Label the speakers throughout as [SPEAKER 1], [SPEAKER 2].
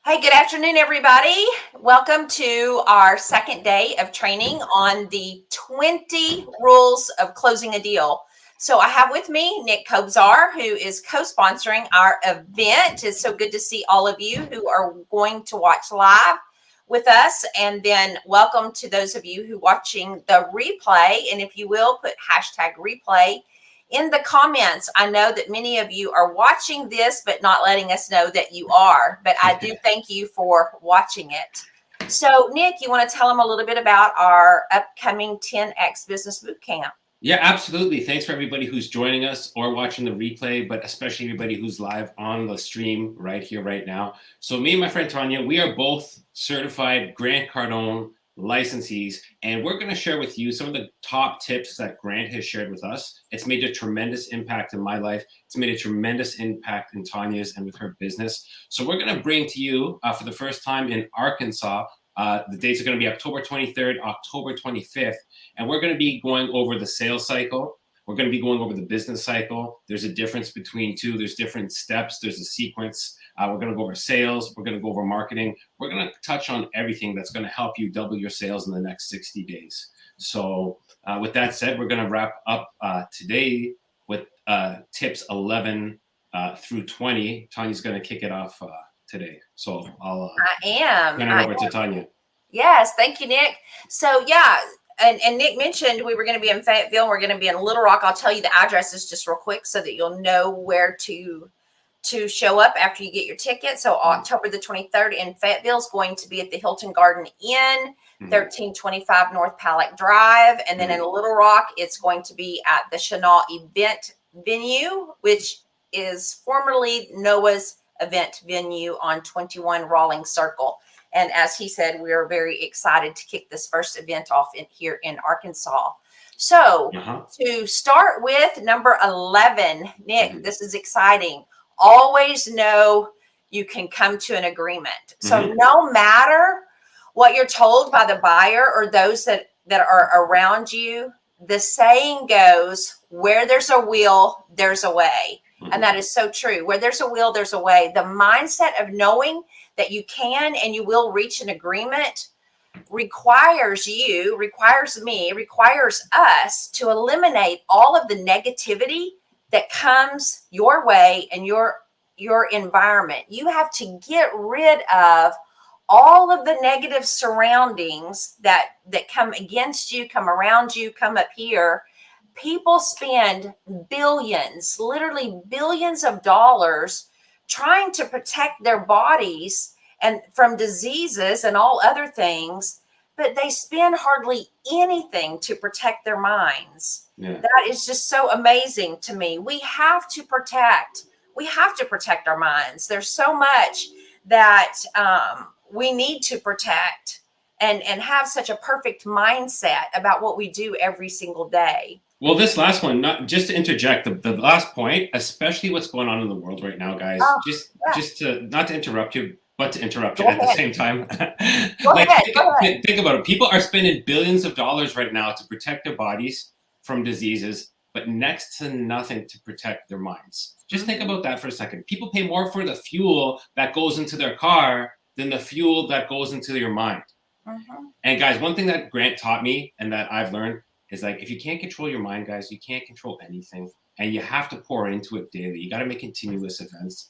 [SPEAKER 1] Hey, good afternoon, everybody. Welcome to our second day of training on the 20 rules of closing a deal. So I have with me Nick Kobzar, who is co-sponsoring our event. It's so good to see all of you who are going to watch live with us. And then welcome to those of you who are watching the replay. And if you will, put hashtag replay in the comments. I know that many of you are watching this, but not letting us know that you are. But I do thank you for watching it. So, Nick, you want to tell them a little bit about our upcoming 10X Business Bootcamp?
[SPEAKER 2] Yeah, absolutely. Thanks for everybody who's joining us or watching the replay, but especially everybody who's live on the stream right here, right now. So me and my friend Tonya, we are both certified Grant Cardone licensees, and we're going to share with you some of the top tips that Grant has shared with us. It's made a tremendous impact in my life. It's made a tremendous impact in Tonya's and with her business. So we're going to bring to you for the first time in Arkansas. The dates are going to be October 23rd, October 25th, and we're going to be going over the sales cycle. We're going to be going over the business cycle. There's a difference between two. There's different steps. There's a sequence. We're going to go over sales. We're going to go over marketing. We're going to touch on everything that's going to help you double your sales in the next 60 days. So with that said, we're going to wrap up today with tips 11 through 20. Tanya's going to kick it off today. So I'll turn it over to Tonya.
[SPEAKER 1] Yes, thank you, Nick. So yeah, and Nick mentioned we were going to be in Fayetteville. We're going to be in Little Rock. I'll tell you the addresses just real quick so that you'll know where to show up after you get your ticket. So October the 23rd in Fayetteville is going to be at the Hilton Garden Inn, 1325 North Pallet Drive. And then in Little Rock, it's going to be at the Chenal Event Venue, which is formerly Noah's Event Venue on 21 Rawlings Circle. And as he said, we are very excited to kick this first event off here in Arkansas. So to start with number 11, Nick, this is exciting. Always know you can come to an agreement. So no matter what you're told by the buyer or those that are around you, the saying goes, where there's a will, there's a way. And that is so true. Where there's a will, there's a way. The mindset of knowing that you can and you will reach an agreement requires you, requires me, requires us to eliminate all of the negativity that comes your way and your environment. You have to get rid of all of the negative surroundings that come against you, come around you, come up here. People spend billions, literally billions of dollars trying to protect their bodies and from diseases and all other things, but they spend hardly anything to protect their minds. Yeah. That is just so amazing to me. We have to protect our minds. There's so much that we need to protect and have such a perfect mindset about what we do every single day.
[SPEAKER 2] Well, this last one, not just to interject, the last point, especially what's going on in the world right now, guys, just to not to interrupt you, but to interrupt you at the same time. Think about it. People are spending billions of dollars right now to protect their bodies from diseases, but next to nothing to protect their minds. Just think about that for a second. People pay more for the fuel that goes into their car than the fuel that goes into your mind. And guys, one thing that Grant taught me and that I've learned is like, if you can't control your mind, guys, you can't control anything. And you have to pour into it daily. You got to make continuous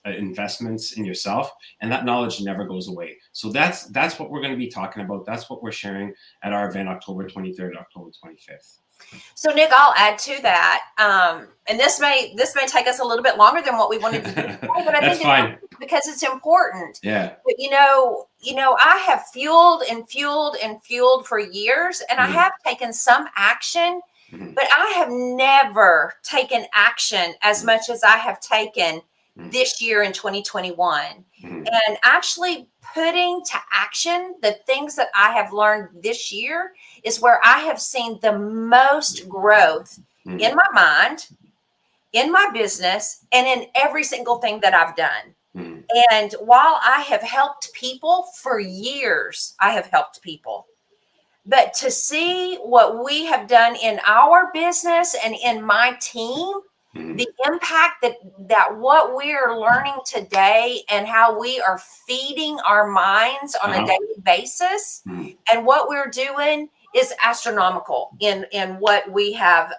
[SPEAKER 2] investments in yourself. And that knowledge never goes away. So that's what we're going to be talking about. That's what we're sharing at our event, October 23rd, October 25th.
[SPEAKER 1] So Nick, I'll add to that. And this may take us a little bit longer than what we wanted to do, but I think fine. Because it's important.
[SPEAKER 2] Yeah.
[SPEAKER 1] But you know, I have fueled for years, and I have taken some action, but I have never taken action as much as I have taken this year in 2021. And actually putting to action the things that I have learned this year is where I have seen the most growth in my mind, in my business, and in every single thing that I've done. And while I have helped people for years, but to see what we have done in our business and in my team, the impact that what we are learning today and how we are feeding our minds on a daily basis and what we're doing is astronomical in what we have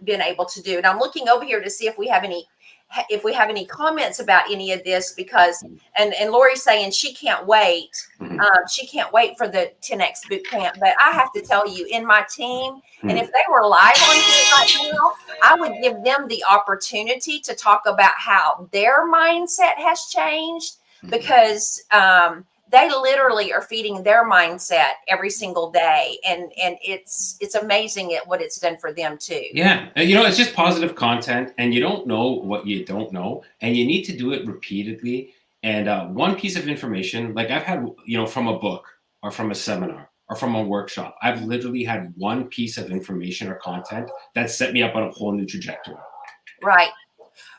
[SPEAKER 1] been able to do. And I'm looking over here to see if we have any comments about any of this, because and Lori's saying she can't wait. She can't wait for the 10X boot camp. But I have to tell you, in my team, and if they were live on here right now, I would give them the opportunity to talk about how their mindset has changed, because they literally are feeding their mindset every single day, and it's amazing at what it's done for them too.
[SPEAKER 2] Yeah, and it's just positive content, and you don't know what you don't know, and you need to do it repeatedly. And one piece of information, like I've had, from a book or from a seminar or from a workshop, I've literally had one piece of information or content that set me up on a whole new trajectory.
[SPEAKER 1] Right.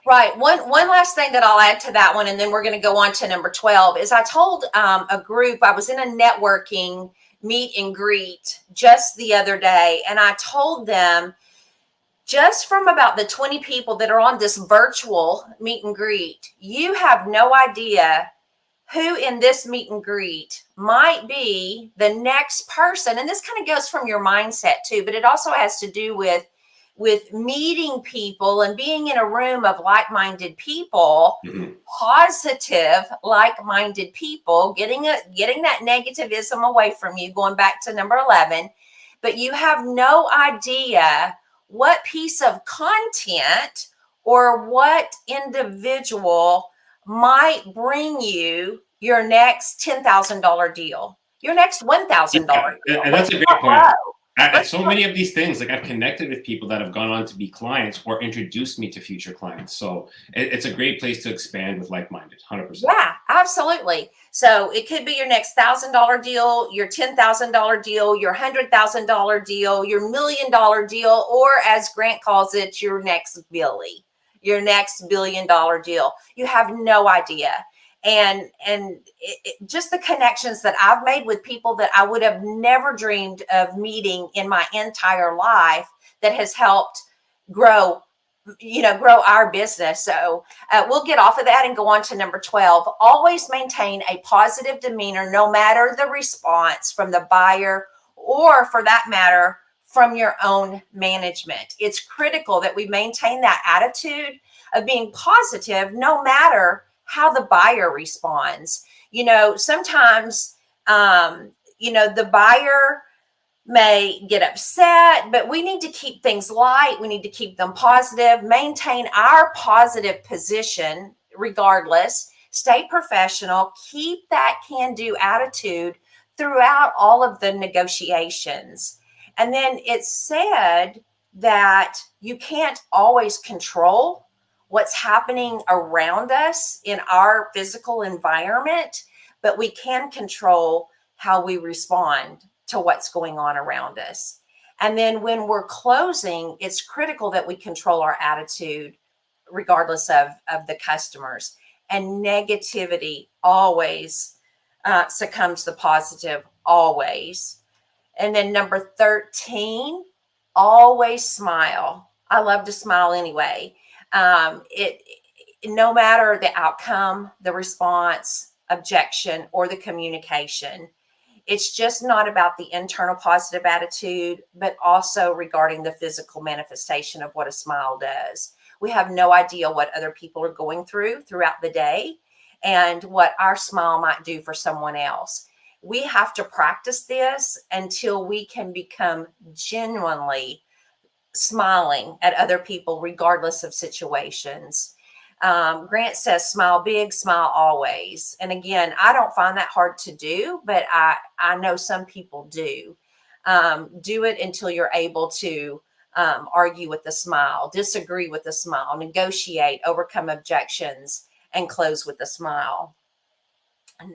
[SPEAKER 1] One last thing that I'll add to that one, and then we're going to go on to number 12, is I told a group, I was in a networking meet and greet just the other day, and I told them, just from about the 20 people that are on this virtual meet and greet, you have no idea who in this meet and greet might be the next person. And this kind of goes from your mindset too, but it also has to do with meeting people and being in a room of like-minded people, positive, like-minded people, getting that negativism away from you, going back to number 11. But you have no idea what piece of content or what individual might bring you your next $10,000 deal, your next $1,000 deal.
[SPEAKER 2] And that's a great point. So many of these things, like I've connected with people that have gone on to be clients or introduced me to future clients. So it's a great place to expand with like-minded, 100%.
[SPEAKER 1] Yeah, absolutely. So it could be your next $1,000 deal, your $10,000 deal, your $100,000 deal, your $1 million deal, or as Grant calls it, your next Billy, your next $1 billion deal. You have no idea. And just the connections that I've made with people that I would have never dreamed of meeting in my entire life, that has helped grow our business. So we'll get off of that and go on to number 12. Always maintain a positive demeanor, no matter the response from the buyer, or for that matter, from your own management. It's critical that we maintain that attitude of being positive, no matter how the buyer responds. Sometimes, the buyer may get upset, but we need to keep things light. We need to keep them positive, maintain our positive position regardless, stay professional, keep that can-do attitude throughout all of the negotiations. And then it's said that you can't always control what's happening around us in our physical environment, but we can control how we respond to what's going on around us. And then when we're closing, it's critical that we control our attitude regardless of the customers. And negativity always succumbs to positive, always. And then number 13, always smile. I love to smile anyway. No matter the outcome, the response, objection, or the communication, it's just not about the internal positive attitude, but also regarding the physical manifestation of what a smile does. We have no idea what other people are going throughout the day and what our smile might do for someone else. We have to practice this until we can become genuinely smiling at other people, regardless of situations. Grant says, smile big, smile always. And again, I don't find that hard to do, but I know some people do. Do it until you're able to argue with a smile, disagree with a smile, negotiate, overcome objections, and close with a smile.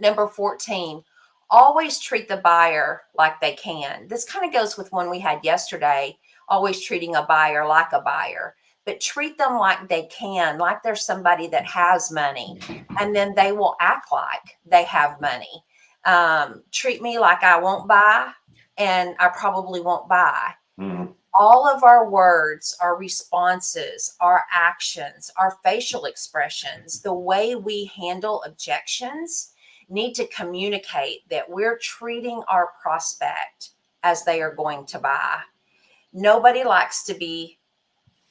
[SPEAKER 1] Number 14, always treat the buyer like they can. This kind of goes with one we had yesterday, always treating a buyer like a buyer, but treat them like they can, like they're somebody that has money, and then they will act like they have money. Treat me like I won't buy, and I probably won't buy. All of our words, our responses, our actions, our facial expressions, the way we handle objections need to communicate that we're treating our prospect as they are going to buy. Nobody likes to be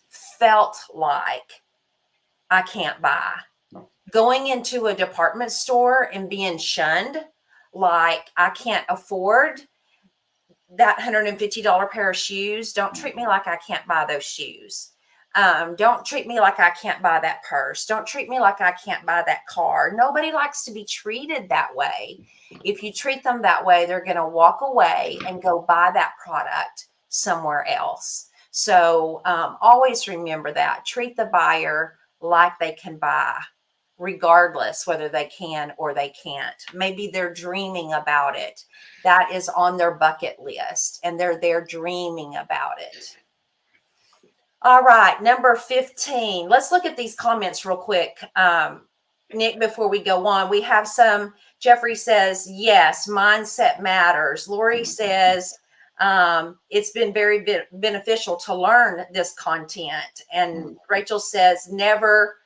[SPEAKER 1] felt like I can't buy.
[SPEAKER 2] No.
[SPEAKER 1] Going into a department store and being shunned like I can't afford that $150 pair of shoes. Don't treat me like I can't buy those shoes. Don't treat me like I can't buy that purse. Don't treat me like I can't buy that car. Nobody likes to be treated that way. If you treat them that way, they're going to walk away and go buy that product somewhere else. So always remember that. Treat the buyer like they can buy, regardless whether they can or they can't. Maybe they're dreaming about it. That is on their bucket list and they're there dreaming about it. All right, number 15. Let's look at these comments real quick. Nick, before we go on, we have some. Jeffrey says, yes, mindset matters. Lori says, it's been very beneficial to learn this content. And Rachel says, never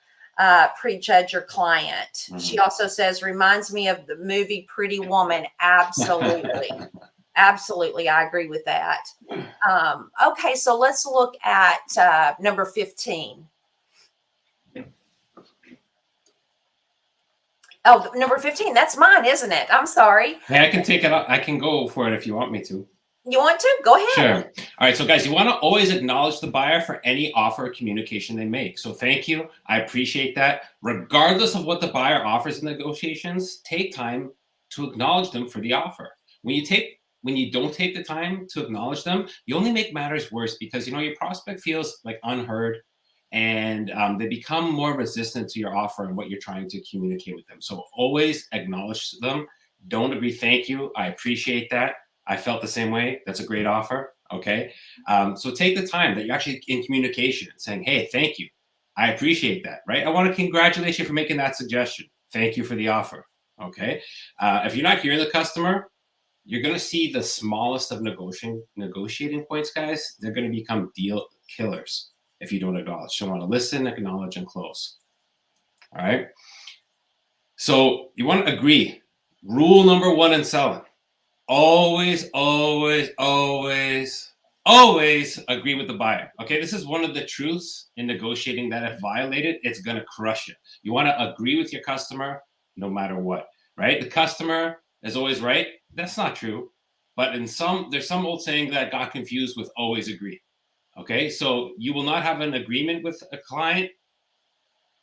[SPEAKER 1] prejudge your client. She also says, reminds me of the movie Pretty Woman. Absolutely. Absolutely. I agree with that. Okay. So let's look at number 15. Oh, number 15. That's mine, isn't it? I'm sorry.
[SPEAKER 2] Hey, I can take it up. I can go for it if you want me to.
[SPEAKER 1] You want to? Go ahead.
[SPEAKER 2] Sure. All right. So guys, you want to always acknowledge the buyer for any offer or communication they make. So thank you. I appreciate that. Regardless of what the buyer offers in negotiations, take time to acknowledge them for the offer. When you don't take the time to acknowledge them, you only make matters worse because, your prospect feels like unheard and they become more resistant to your offer and what you're trying to communicate with them. So always acknowledge them. Don't agree. Thank you. I appreciate that. I felt the same way. That's a great offer. Okay. So take the time that you're actually in communication saying, hey, thank you. I appreciate that. Right. I want to congratulate you for making that suggestion. Thank you for the offer. Okay. If you're not hearing the customer, you're going to see the smallest of negotiating points, guys. They're going to become deal killers if you don't acknowledge. So you want to listen, acknowledge, and close. All right. So you want to agree. Rule number 1 in selling. Always, always, always, always agree with the buyer. Okay. This is one of the truths in negotiating that if violated, it's going to crush you. You want to agree with your customer no matter what, right? The customer is always right. That's not true. But there's some old saying that got confused with always agree. Okay. So you will not have an agreement with a client.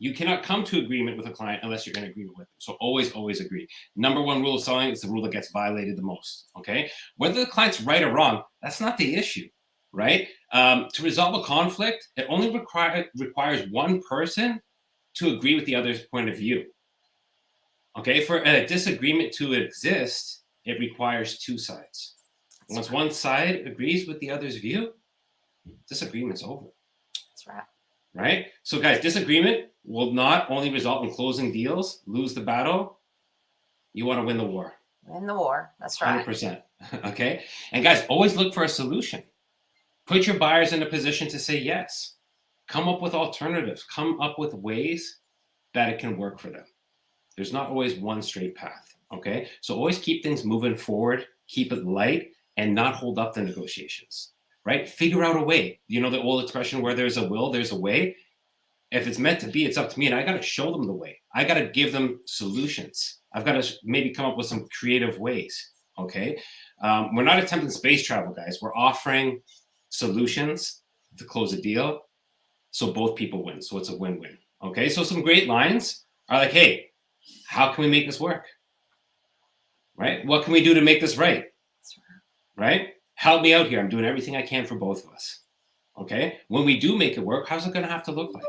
[SPEAKER 2] You cannot come to agreement with a client unless you're in agreement with them. So always, always agree. Number 1 rule of selling is the rule that gets violated the most. Okay. Whether the client's right or wrong, that's not the issue, right? To resolve a conflict, it only requires one person to agree with the other's point of view. Okay. For a disagreement to exist, it requires 2 sides. Once one side agrees with the other's view, disagreement's over.
[SPEAKER 1] That's right.
[SPEAKER 2] Right? So guys, disagreement will not only result in closing deals, lose the battle. You want to win the war.
[SPEAKER 1] Win the war. That's right.
[SPEAKER 2] 100%. Okay. And guys, always look for a solution. Put your buyers in a position to say yes. Come up with alternatives. Come up with ways that it can work for them. There's not always one straight path. Okay. So always keep things moving forward, keep it light, and not hold up the negotiations. Right? Figure out a way. You know the old expression where there's a will, there's a way. If it's meant to be, it's up to me. And I got to show them the way. I got to give them solutions. I've got to maybe come up with some creative ways. Okay. We're not attempting space travel, guys. We're offering solutions to close a deal so both people win. So it's a win-win. Okay. So some great lines are like, hey, how can we make this work? Right? What can we do to make this right? Right? Help me out here. I'm doing everything I can for both of us. Okay. When we do make it work, how's it going to have to look like?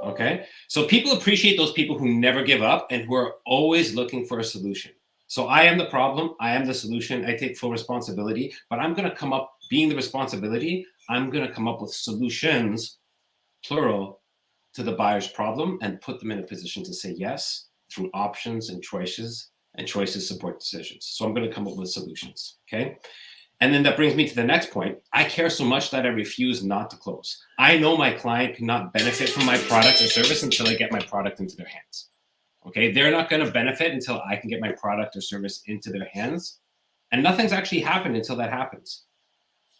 [SPEAKER 2] Okay. So people appreciate those people who never give up and who are always looking for a solution. So I am the problem. I am the solution. I take full responsibility, but I'm going to come up being the responsibility. I'm going to come up with solutions, plural, to the buyer's problem and put them in a position to say yes through options and choices support decisions. So I'm going to come up with solutions. Okay. And then that brings me to the next point. I care so much that I refuse not to close. I know my client cannot benefit from my product or service until I get my product into their hands. Okay, they're not going to benefit until I can get my product or service into their hands. And nothing's actually happened until that happens.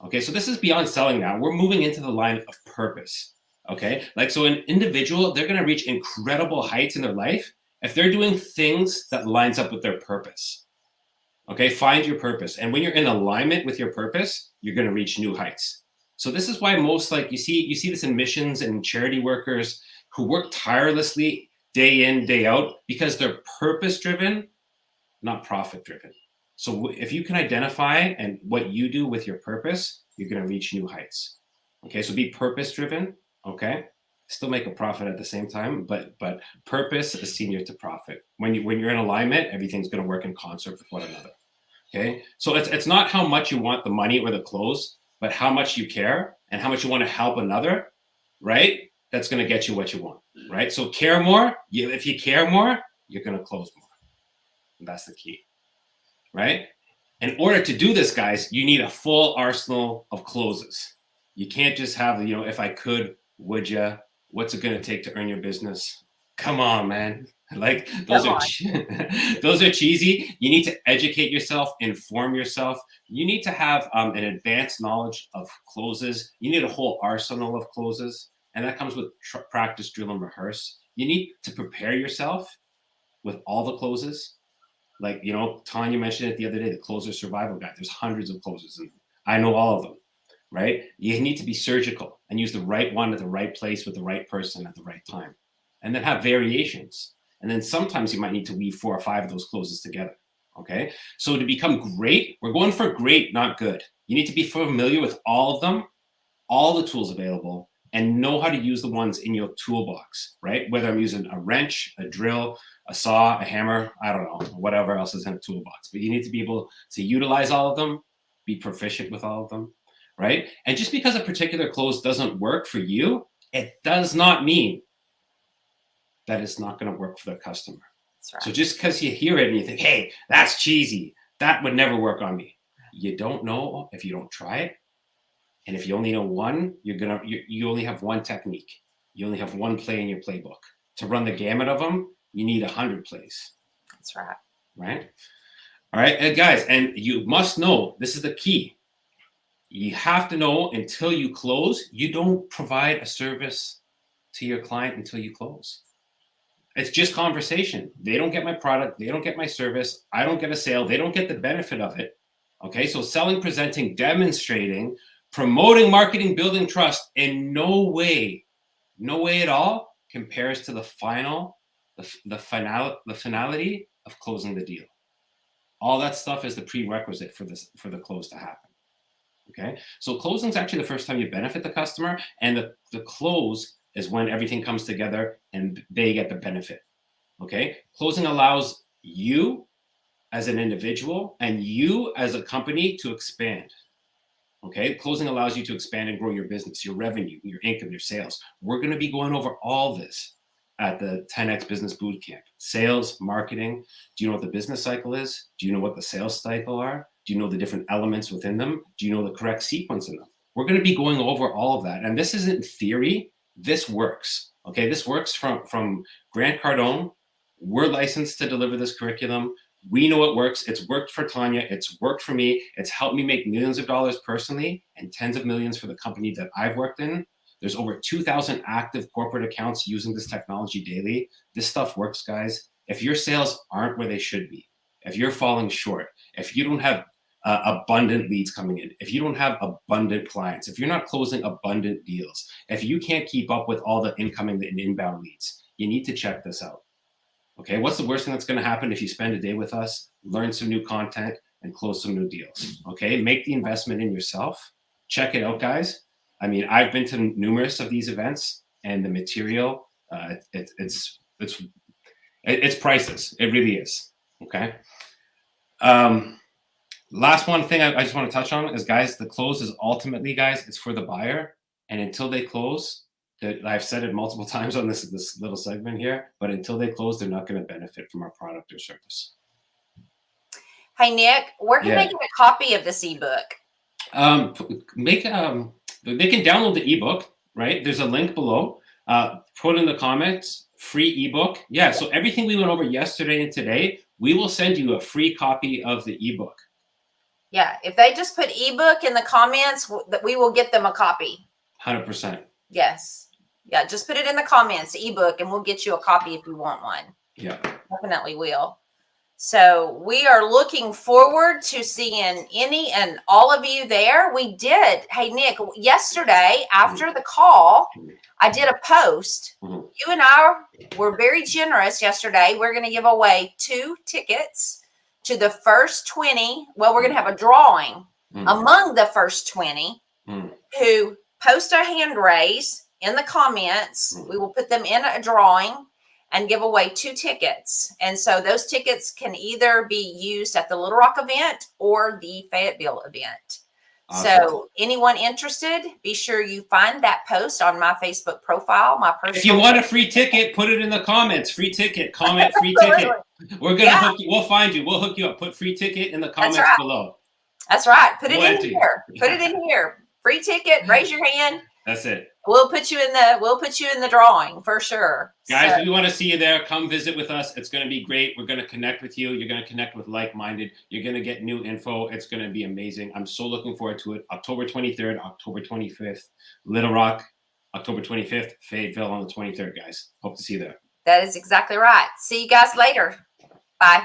[SPEAKER 2] Okay, so this is beyond selling now. We're moving into the line of purpose. Okay, like so an individual, they're going to reach incredible heights in their life if they're doing things that lines up with their purpose. Okay, find your purpose. And when you're in alignment with your purpose, you're going to reach new heights. So this is why most, like you see this in missions and charity workers who work tirelessly day in, day out, because they're purpose driven, not profit driven. So if you can identify and what you do with your purpose, you're going to reach new heights. Okay, so be purpose driven. Okay, still make a profit at the same time, but purpose is senior to profit. When you're in alignment, everything's going to work in concert with one another. Okay, so it's not how much you want the money or the clothes, but how much you care and how much you want to help another, right? That's going to get you what you want, right? So care more. If you care more, you're going to close more. And that's the key, right? In order to do this, guys, you need a full arsenal of closes. You can't just have, if I could, would you? What's it going to take to earn your business? Come on, man. Like those are cheesy. You need to educate yourself, inform yourself. You need to have an advanced knowledge of closes. You need a whole arsenal of closes. And that comes with practice, drill, and rehearse. You need to prepare yourself with all the closes. Like, Tonya mentioned it the other day, the closer survival guide. There's hundreds of closes in them. I know all of them, right? You need to be surgical and use the right one at the right place with the right person at the right time. And then have variations. And then sometimes you might need to weave 4 or 5 of those closes together, okay? So to become great, we're going for great, not good. You need to be familiar with all of them, all the tools available, and know how to use the ones in your toolbox, right? Whether I'm using a wrench, a drill, a saw, a hammer, I don't know, whatever else is in a toolbox. But you need to be able to utilize all of them, be proficient with all of them, right? And just because a particular close doesn't work for you, it does not mean that it's not going to work for the customer. That's right. So just because you hear it and you think, hey, that's cheesy, that would never work on me. You don't know if you don't try it. And if you only know one, you only have one technique. You only have one play in your playbook. To run the gamut of them, you need 100 plays.
[SPEAKER 1] That's right.
[SPEAKER 2] Right? All right, and guys, and you must know, this is the key. You have to know until you close, you don't provide a service to your client until you close. It's just conversation. They don't get my product. They don't get my service. I don't get a sale. They don't get the benefit of it. Okay, so selling, presenting, demonstrating, promoting, marketing, building trust in no way at all compares to the finality of closing the deal. All that stuff is the prerequisite for the close to happen. Okay, so closing is actually the first time you benefit the customer, and the close is when everything comes together and they get the benefit. Okay, closing allows you as an individual and you as a company to expand. Okay, closing allows you to expand and grow your business, your revenue, your income, your sales. We're going to be going over all this at the 10X Business Bootcamp. Sales, marketing. Do you know what the business cycle is? Do you know what the sales cycle are? Do you know the different elements within them? Do you know the correct sequence in them? We're going to be going over all of that. And this isn't theory. This works. Okay, this works from Grant Cardone. We're licensed to deliver this curriculum. We know it works. It's worked for Tonya. It's worked for me. It's helped me make millions of dollars personally and tens of millions for the company that I've worked in. There's over 2,000 active corporate accounts using this technology daily. This stuff works, guys. If your sales aren't where they should be, if you're falling short, if you don't have abundant leads coming in, if you don't have abundant clients, if you're not closing abundant deals, if you can't keep up with all the incoming and inbound leads, you need to check this out. Okay, what's the worst thing that's going to happen if you spend a day with us, learn some new content, and close some new deals? Okay, make the investment in yourself. Check it out, guys. I mean, I've been to numerous of these events, and the material, it's priceless. It really is. Okay. Last one thing I just want to touch on is, guys, the close is ultimately, guys, it's for the buyer. And until they close, I've said it multiple times on this little segment here, but until they close, they're not going to benefit from our product or service.
[SPEAKER 1] Hey, Nick, where can they get a copy of this ebook?
[SPEAKER 2] They can download the ebook, right? There's a link below. Put in the comments, free ebook. Yeah, so everything we went over yesterday and today, we will send you a free copy of the ebook.
[SPEAKER 1] Yeah, if they just put ebook in the comments, we will get them a copy.
[SPEAKER 2] 100%.
[SPEAKER 1] Yes. Yeah, just put it in the comments, ebook, and we'll get you a copy if you want one.
[SPEAKER 2] Yeah.
[SPEAKER 1] Definitely will. So we are looking forward to seeing any and all of you there. We did. Hey, Nick, yesterday after the call, I did a post. You and I were very generous yesterday. We're going to give away 2 tickets to the first 20. Well, we're going to have a drawing among the first 20 who post a hand raise in the comments. We will put them in a drawing and give away 2 tickets. And so those tickets can either be used at the Little Rock event or the Fayetteville event. Awesome. So anyone interested, be sure you find that post on my Facebook profile. My personal.
[SPEAKER 2] If you want a free ticket, put it in the comments. Free ticket, comment free ticket. We're gonna hook you. We'll find you. We'll hook you up. Put free ticket in the comments below.
[SPEAKER 1] That's right. Put it in here. Put it in here. Free ticket. Raise your hand.
[SPEAKER 2] That's it.
[SPEAKER 1] We'll put you in the drawing for sure.
[SPEAKER 2] Guys, we want to see you there. Come visit with us. It's going to be great. We're going to connect with you. You're going to connect with like-minded. You're going to get new info. It's going to be amazing. I'm so looking forward to it. October 23rd, October 25th, Little Rock, October 25th, Fayetteville on the 23rd, guys. Hope to see you there.
[SPEAKER 1] That is exactly right. See you guys later. Bye.